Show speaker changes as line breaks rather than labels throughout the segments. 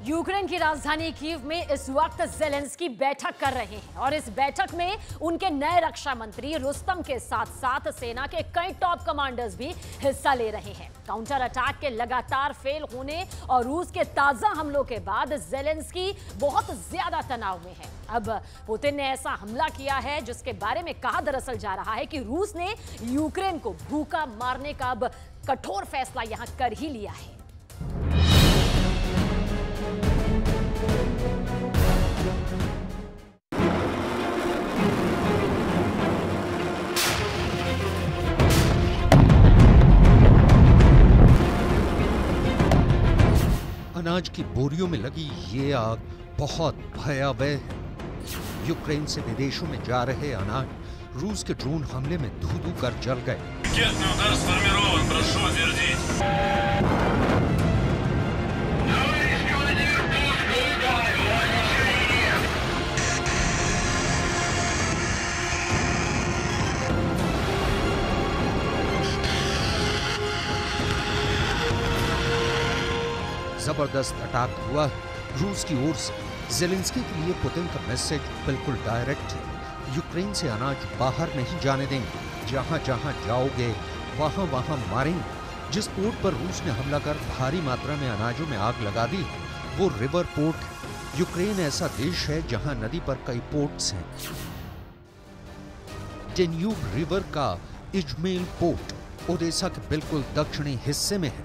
Ukraine की राजधानी Kyiv में इस वक्त ज़ेलेंस्की बैठक कर रहे हैं और इस बैठक में उनके नए रक्षा मंत्री रुस्तम के साथ साथ सेना के कई टॉप कमांडर्स भी हिस्सा ले रहे हैं। काउंटर अटैक के लगातार फेल होने और रूस के ताजा हमलों के बाद ज़ेलेंस्की बहुत ज्यादा तनाव में है। अब पुतिन ने ऐसा हमला किया है जिसके बारे में कहा दरअसल जा रहा है कि रूस ने यूक्रेन को भूखा मारने का अब कठोर फैसला यहां कर ही लिया है।
अनाज की बोरियों में लगी ये आग बहुत भयावह है। यूक्रेन से विदेशों में जा रहे अनाज रूस के ड्रोन हमले में धू-धू कर जल गए। जबरदस्त अटैक हुआ है रूस की ओर से। ज़ेलेंस्की के लिए पुतिन का मैसेज बिल्कुल डायरेक्ट है। यूक्रेन से अनाज बाहर नहीं जाने देंगे, जहां जहां जाओगे वहां वहां मारेंगे। जिस पोर्ट पर रूस ने हमला कर भारी मात्रा में अनाजों में आग लगा दी है वो रिवर पोर्ट है। यूक्रेन ऐसा देश है जहां नदी पर कई पोर्ट्स हैं। डेन्यूब रिवर का इजमेल पोर्ट ओडेसा के बिल्कुल दक्षिणी हिस्से में है।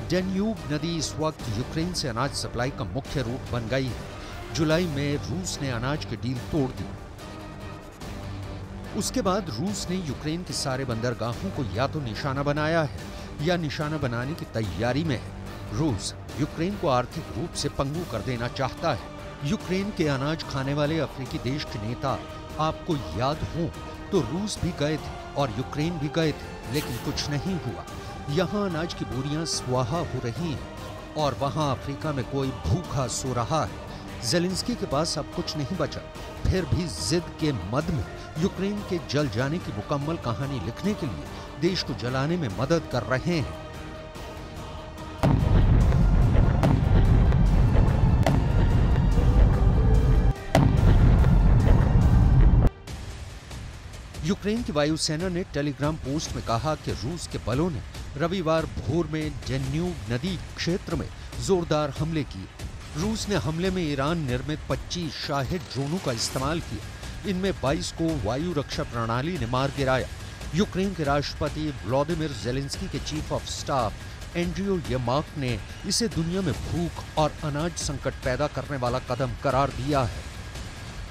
डेन्यूब नदी इस वक्त यूक्रेन से अनाज सप्लाई का मुख्य रूट बन गई है। जुलाई में रूस ने अनाज की डील तोड़ दी। उसके बाद रूस ने यूक्रेन के सारे बंदरगाहों को या तो निशाना बनाया है या निशाना बनाने की तैयारी में है। रूस यूक्रेन को आर्थिक रूप से पंगु कर देना चाहता है। यूक्रेन के अनाज खाने वाले अफ्रीकी देश के नेता आपको याद हो तो रूस भी गए थे और यूक्रेन भी गए थे, लेकिन कुछ नहीं हुआ। यहाँ अनाज की बोरियां स्वाहा हो रही हैं और वहाँ अफ्रीका में कोई भूखा सो रहा है। ज़ेलेंस्की के पास अब कुछ नहीं बचा, फिर भी जिद के मद में यूक्रेन के जल जाने की मुकम्मल कहानी लिखने के लिए देश को जलाने में मदद कर रहे हैं। यूक्रेन की वायुसेना ने टेलीग्राम पोस्ट में कहा कि रूस के बलों ने रविवार भोर में डेन्यूब नदी क्षेत्र में जोरदार हमले किए। रूस ने हमले में ईरान निर्मित 25 शाहिद ड्रोनों का इस्तेमाल किया। इनमें 22 को वायु रक्षा प्रणाली ने मार गिराया। यूक्रेन के राष्ट्रपति व्लादिमीर ज़ेलेंस्की के चीफ ऑफ स्टाफ एंड्रियो यर्माक ने इसे दुनिया में भूख और अनाज संकट पैदा करने वाला कदम करार दिया है।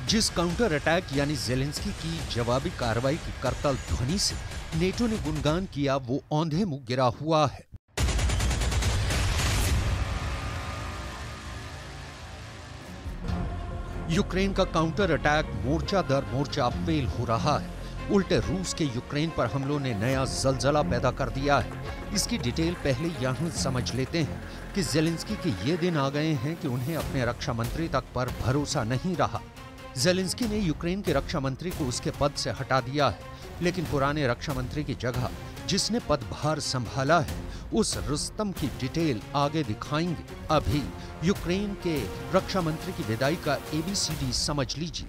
जिस काउंटर अटैक यानी ज़ेलेंस्की की जवाबी कार्रवाई की करतल ध्वनि से नेटो ने गुणगान किया वो औंधे मुंह गिरा हुआ है। यूक्रेन का काउंटर अटैक मोर्चा दर मोर्चा फेल हो रहा है। उल्टे रूस के यूक्रेन पर हमलों ने नया जलजला पैदा कर दिया है। इसकी डिटेल पहले यहाँ समझ लेते हैं कि ज़ेलेंस्की के ये दिन आ गए हैं कि उन्हें अपने रक्षा मंत्री तक पर भरोसा नहीं रहा। ज़ेलेंस्की ने यूक्रेन के रक्षा मंत्री को उसके पद से हटा दिया है, लेकिन पुराने रक्षा मंत्री की जगह जिसने पदभार संभाला है उस रुस्तम की डिटेल आगे दिखाएंगे। अभी यूक्रेन के रक्षा मंत्री की विदाई का ABCD समझ लीजिए।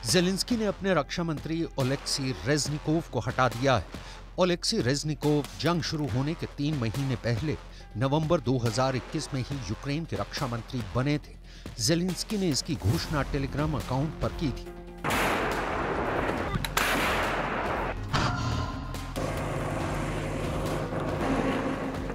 ज़ेलेंस्की ने अपने रक्षा मंत्री ओलेक्सी रेज़निकोव को हटा दिया है। ओलेक्सी रेज़निकोव जंग शुरू होने के 3 महीने पहले नवंबर 2021 में ही यूक्रेन के रक्षा मंत्री बने थे। ज़ेलेंस्की ने इसकी घोषणा टेलीग्राम अकाउंट पर की थी।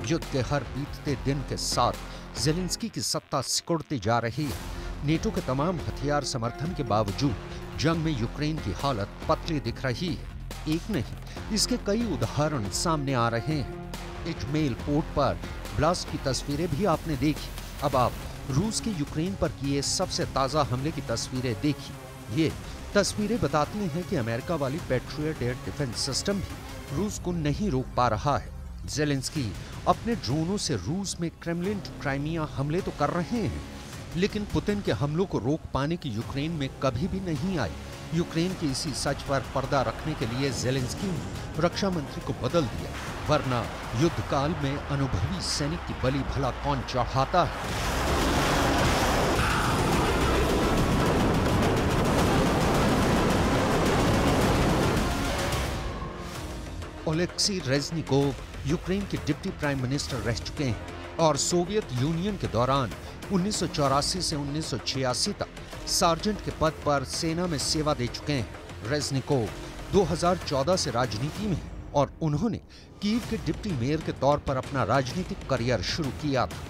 युद्ध के हर बीतते दिन के साथ ज़ेलेंस्की की सत्ता सिकुड़ती जा रही है। नेटो के तमाम हथियार समर्थन के बावजूद जंग में यूक्रेन की हालत पतली दिख रही है। एक नहीं, इसके कई उदाहरण सामने आ रहे हैं। इजमेल पोर्ट पर ब्लास्ट की तस्वीरें भी आपने देखी। अब आप रूस के यूक्रेन पर किए सबसे ताजा हमले की तस्वीरें देखिए। ये तस्वीरें बताती हैं कि अमेरिका वाली पैट्रियट एयर डिफेंस सिस्टम भी रूस को नहीं रोक पा रहा है। ज़ेलेंस्की अपने ड्रोनों से रूस में क्रेमलिन टू क्राइमिया हमले तो कर रहे हैं, लेकिन पुतिन के हमलों को रोक पाने की यूक्रेन में कभी भी नहीं आई। यूक्रेन के इसी सच पर पर्दा रखने के लिए ज़ेलेंस्की ने रक्षा मंत्री को बदल दिया, वरना युद्ध काल में अनुभवी सैनिक की बलि भला कौन चढ़ाता है। ओलेक्सी रेज़निकोव यूक्रेन के डिप्टी प्राइम मिनिस्टर रह चुके हैं और सोवियत यूनियन के दौरान 1984 से 1986 तक सार्जेंट के पद पर सेना में सेवा दे चुके हैं। रेज़निकोव 2014 से राजनीति में हैं और उन्होंने कीव के डिप्टी मेयर के तौर पर अपना राजनीतिक करियर शुरू किया था।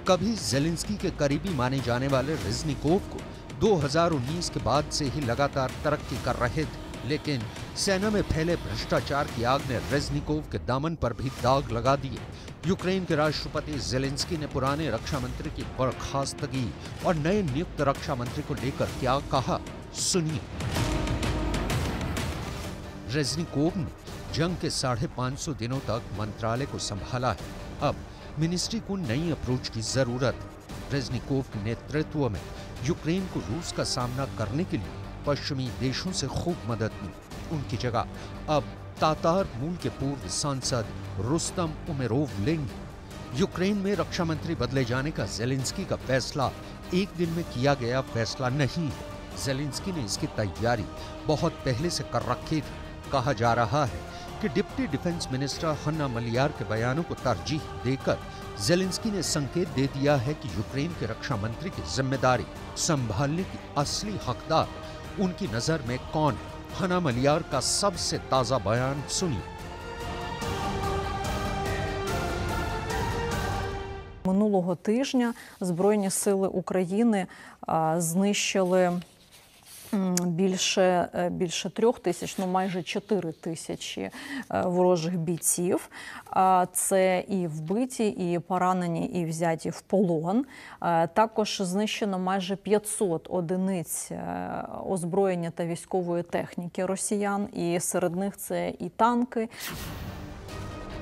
कभी ज़ेलेंस्की के करीबी माने जाने वाले रेज़निकोव को 2019 के बाद से ही लगातार तरक्की कर रहे थे, लेकिन सेना में फैले भ्रष्टाचार की आग ने रेज़निकोव के दामन पर भी दाग लगा दिए। यूक्रेन के राष्ट्रपति ज़ेलेंस्की ने पुराने रक्षा मंत्री की बर्खास्तगी और नए नियुक्त रक्षा मंत्री को लेकर क्या कहा, सुनिए। रेज़निकोव ने जंग के 550 दिनों तक मंत्रालय को संभाला है। अब मिनिस्ट्री को नई अप्रोच की जरूरत है। रेज़निकोव के नेतृत्व में यूक्रेन को रूस का सामना करने के लिए पश्चिमी देशों से खूब मदद मिली। उनकी जगह अब तातार मूल के पूर्व सांसद रुस्तम उमेरोव लेंगे। यूक्रेन में रक्षा मंत्री बदले जाने का ज़ेलेंस्की का फैसला एक दिन में किया गया फैसला नहीं है। ज़ेलेंस्की ने इसकी तैयारी बहुत पहले से कर रखी थी। कहा जा रहा है कि डिप्टी डिफेंस मिनिस्टर हन्ना मलियार के बयानों को तरजीह देकर ज़ेलेंस्की ने संकेत दे दिया है कि यूक्रेन के रक्षा मंत्री की जिम्मेदारी संभालने की असली हकदार उनकी नजर में कौन है। हन्ना मलियार का सबसे ताजा बयान सुनिए।
Минулого тижня Збройні сили України знищили більше 3 тисяч, майже 4 тисячі ворожих бійців. Це і вбиті, і поранені, і взяті в полон. Також знищено майже 500 одиниць озброєння та військової техніки росіян, і серед них це і танки.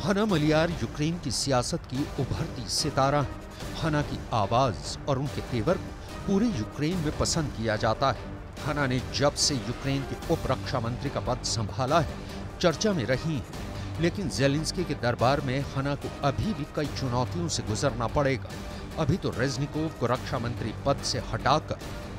हन्ना मलियार यूक्रेन की सियासत की उभरती सितारा है। हन्ना की आवाज और उनके तेवर को पूरे यूक्रेन में पसंद किया जाता है। हन्ना ने जब से यूक्रेन के उप रक्षा मंत्री का पद संभाला है, चर्चा में रही है, लेकिन ज़ेलेंस्की के दरबार में हन्ना को अभी भी कई चुनौतियों से गुजरना पड़ेगा। अभी तो रेज़निकोव को रक्षा मंत्री पद से हटाकर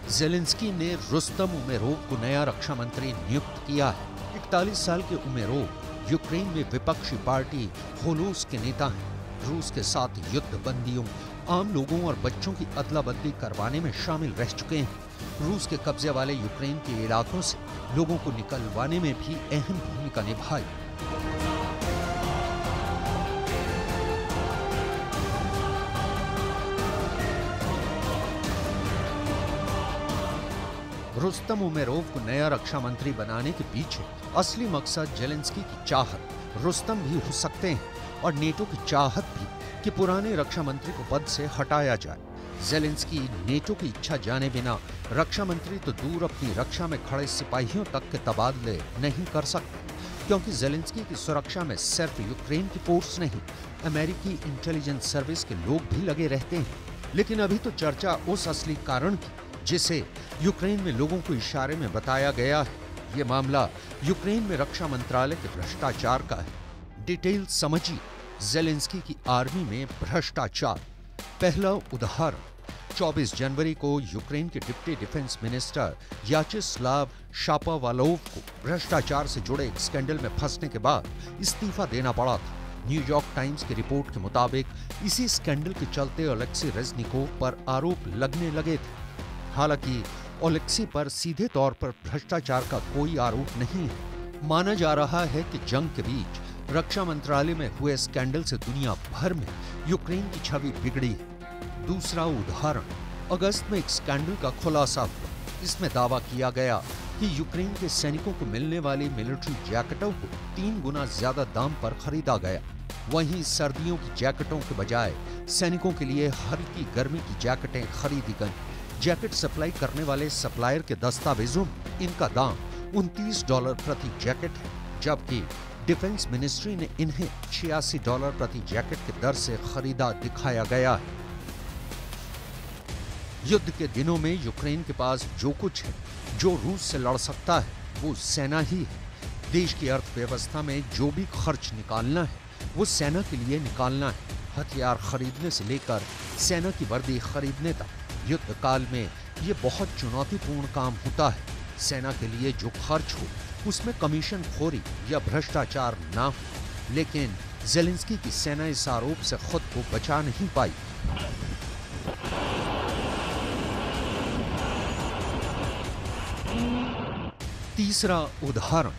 ज़ेलेंस्की ने रुस्तम उमेरोव को नया रक्षा मंत्री नियुक्त किया है। 41 साल के उमेरोव यूक्रेन में विपक्षी पार्टी होलोस के नेता हैं। रूस के साथ युद्ध बंदियों, आम लोगों और बच्चों की अदला बदली करवाने में शामिल रह चुके हैं। रूस के कब्जे वाले यूक्रेन के इलाकों से लोगों को निकलवाने में भी अहम भूमिका निभाई। रुस्तम उमेरोव को नया रक्षा मंत्री बनाने के पीछे असली मकसद ज़ेलेंस्की की चाहत, रुस्तम भी हो सकते हैं, और नेटो की चाहत भी कि पुराने रक्षा मंत्री को पद से हटाया जाए। ज़ेलेंस्की नेटो की इच्छा जाने बिना रक्षा मंत्री तो दूर अपनी रक्षा में खड़े सिपाहियों तक के तबादले नहीं कर सकते, क्योंकि ज़ेलेंस्की की सुरक्षा में सिर्फ यूक्रेन की फोर्स नहीं, अमेरिकी इंटेलिजेंस सर्विस के लोग भी लगे रहते हैं। लेकिन अभी तो चर्चा उस असली कारण की जिसे यूक्रेन में लोगों को इशारे में बताया गया है। ये मामला यूक्रेन में रक्षा मंत्रालय के भ्रष्टाचार का है। डिटेल समझिए ज़ेलेंस्की की आर्मी में भ्रष्टाचार। पहला उदाहरण, 24 जनवरी को यूक्रेन के डिप्टी डिफेंस मिनिस्टर याचेस्लाव शापोवालोव को भ्रष्टाचार से जुड़े एक स्कैंडल में फंसने के बाद इस्तीफा देना पड़ा था। न्यूयॉर्क टाइम्स की रिपोर्ट के मुताबिक इसी स्कैंडल के चलते ओलेक्सी रेज़निकोव पर आरोप लगने लगे थे। हालांकि ओलेक्सी पर सीधे तौर पर भ्रष्टाचार का कोई आरोप नहीं है। माना जा रहा है कि जंग के बीच रक्षा मंत्रालय में हुए स्कैंडल से दुनिया भर में यूक्रेन की छवि बिगड़ी है। दूसरा उदाहरण, अगस्त में एक स्कैंडल का खुलासा हुआ। इसमें दावा किया गया कि यूक्रेन के सैनिकों को मिलने वाली मिलिट्री जैकेटों को 3 गुना ज्यादा दाम पर खरीदा गया। वहीं सर्दियों की जैकेटों के बजाय सैनिकों के लिए हल्की गर्मी की जैकेटें खरीदी गईं। जैकेट सप्लाई करने वाले सप्लायर के दस्तावेजों में इनका दाम $29 प्रति जैकेट है, जबकि डिफेंस मिनिस्ट्री ने इन्हें $86 प्रति जैकेट की दर से खरीदा दिखाया गया है। युद्ध के दिनों में यूक्रेन के पास जो कुछ है, जो रूस से लड़ सकता है, वो सेना ही है। देश की अर्थव्यवस्था में जो भी खर्च निकालना है, वो सेना के लिए निकालना है। हथियार खरीदने से लेकर सेना की वर्दी खरीदने तक युद्ध काल में ये बहुत चुनौतीपूर्ण काम होता है। सेना के लिए जो खर्च हो, उसमें कमीशन खोरी या भ्रष्टाचार ना हो। लेकिन ज़ेलेंस्की की सेना इस आरोप से खुद को बचा नहीं पाई। तीसरा उदाहरण,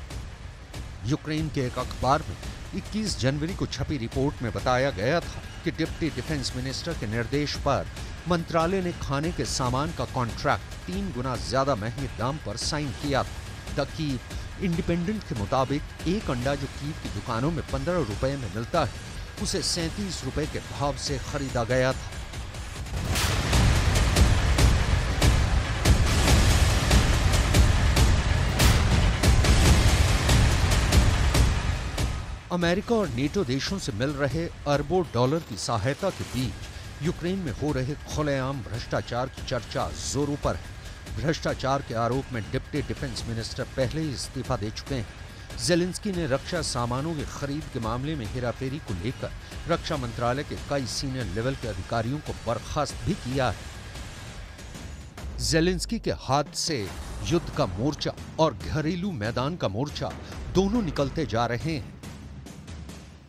यूक्रेन के एक अखबार में 21 जनवरी को छपी रिपोर्ट में बताया गया था कि डिप्टी डिफेंस मिनिस्टर के निर्देश पर मंत्रालय ने खाने के सामान का कॉन्ट्रैक्ट 3 गुना ज्यादा महंगे दाम पर साइन किया था। द कीव इंडिपेंडेंट के मुताबिक एक अंडा जो कीव की दुकानों में 15 रुपए में मिलता है, उसे 37 रुपए के भाव से खरीदा गया था। अमेरिका और नेटो देशों से मिल रहे अरबों डॉलर की सहायता के बीच यूक्रेन में हो रहे खुलेआम भ्रष्टाचार की चर्चा जोरों पर है। भ्रष्टाचार के आरोप में डिप्टी डिफेंस मिनिस्टर पहले ही इस्तीफा दे चुके हैं। ज़ेलेंस्की ने रक्षा सामानों की खरीद के मामले में हेराफेरी को लेकर रक्षा मंत्रालय के कई सीनियर लेवल के अधिकारियों को बर्खास्त भी किया है। ज़ेलेंस्की के हाथ से युद्ध का मोर्चा और घरेलू मैदान का मोर्चा दोनों निकलते जा रहे हैं।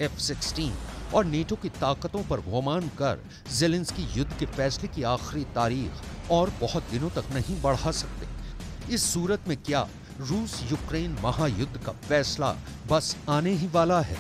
F-16 और नेटो की ताकतों पर गुमान कर ज़ेलेंस्की युद्ध के फैसले की आखिरी तारीख और बहुत दिनों तक नहीं बढ़ा सकते। इस सूरत में क्या रूस यूक्रेन महायुद्ध का फैसला बस आने ही वाला है?